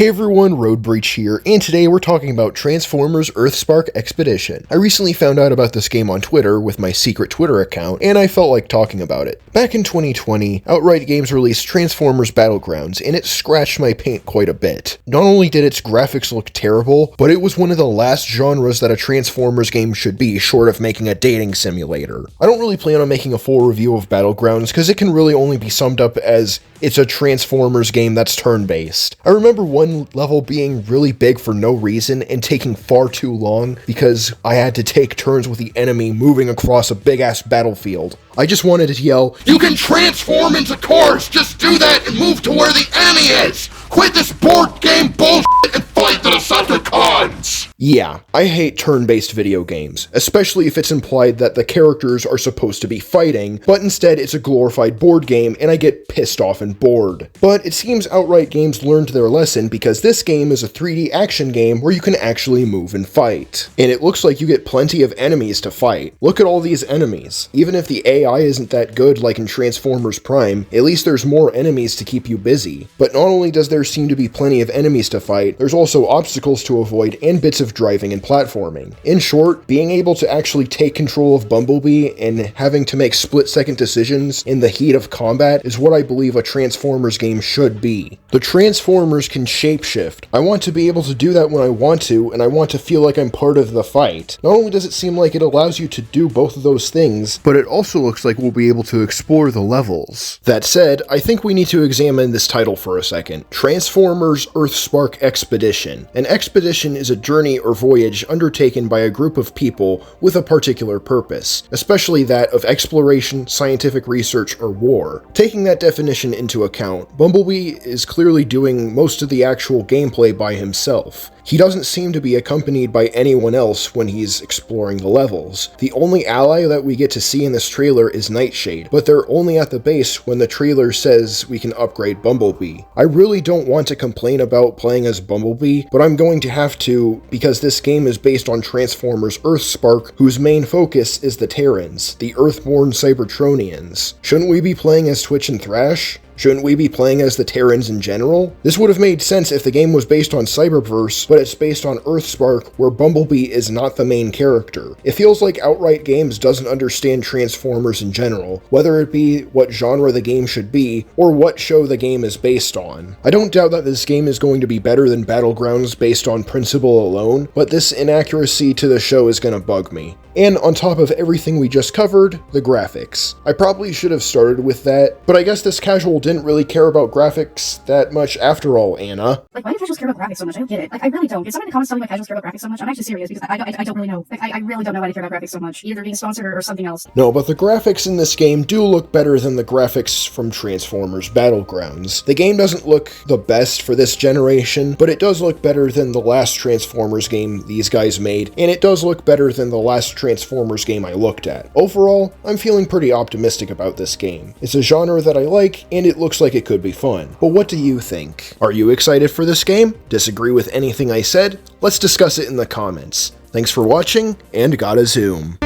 Hey everyone, Road Breach here, and today we're talking about Transformers Earthspark Expedition. I recently found out about this game on Twitter with my secret Twitter account, and I felt like talking about it. Back in 2020, Outright Games released Transformers Battlegrounds, and it scratched my paint quite a bit. Not only did its graphics look terrible, but it was one of the last genres that a Transformers game should be, short of making a dating simulator. I don't really plan on making a full review of Battlegrounds, because it can really only be summed up as it's a Transformers game that's turn-based. I remember one level being really big for no reason and taking far too long because I had to take turns with the enemy moving across a big-ass battlefield. I just wanted to yell, "You can transform into cars! Just do that and move to where the enemy is! Quit this board game bullshit and fight the Decepticons!" Yeah, I hate turn-based video games, especially if it's implied that the characters are supposed to be fighting, but instead it's a glorified board game and I get pissed off and bored. But it seems Outright Games learned their lesson because this game is a 3D action game where you can actually move and fight. And it looks like you get plenty of enemies to fight. Look at all these enemies. Even if the AI isn't that good like in Transformers Prime, at least there's more enemies to keep you busy. But not only does there seem to be plenty of enemies to fight, there's also obstacles to avoid and bits of driving and platforming. In short, being able to actually take control of Bumblebee and having to make split-second decisions in the heat of combat is what I believe a Transformers game should be. The Transformers can shapeshift. I want to be able to do that when I want to, and I want to feel like I'm part of the fight. Not only does it seem like it allows you to do both of those things, but it also looks like we'll be able to explore the levels. That said, I think we need to examine this title for a second. Transformers Earthspark Expedition. An expedition is a journey or voyage undertaken by a group of people with a particular purpose, especially that of exploration, scientific research, or war. Taking that definition into account, Bumblebee is clearly doing most of the actual gameplay by himself. He doesn't seem to be accompanied by anyone else when he's exploring the levels. The only ally that we get to see in this trailer is Nightshade, but they're only at the base when the trailer says we can upgrade Bumblebee. I really don't want to complain about playing as Bumblebee, but I'm going to have to because this game is based on Transformers Earthspark, whose main focus is the Terrans, the Earthborn Cybertronians. Shouldn't we be playing as Twitch and Thrash? Shouldn't we be playing as the Terrans in general? This would have made sense if the game was based on Cyberverse, but it's based on Earthspark, where Bumblebee is not the main character. It feels like Outright Games doesn't understand Transformers in general, whether it be what genre the game should be, or what show the game is based on. I don't doubt that this game is going to be better than Battlegrounds based on principle alone, but this inaccuracy to the show is gonna bug me. And on top of everything we just covered, the graphics. I probably should have started with that, but I guess this casual didn't really care about graphics that much after all, Anna. Like, why do casuals care about graphics so much? I don't get it. Like, I really don't. Can someone in the comments tell me why casuals care about graphics so much? I'm actually serious, because I don't really know. Like, I really don't know why they care about graphics so much. Either they're being sponsored or something else. No, but the graphics in this game do look better than the graphics from Transformers Battlegrounds. The game doesn't look the best for this generation, but it does look better than the last Transformers game these guys made, and it does look better than the last Transformers game I looked at. Overall, I'm feeling pretty optimistic about this game. It's a genre that I like, and it looks like it could be fun. But what do you think? Are you excited for this game? Disagree with anything I said? Let's discuss it in the comments. Thanks for watching, and gotta zoom.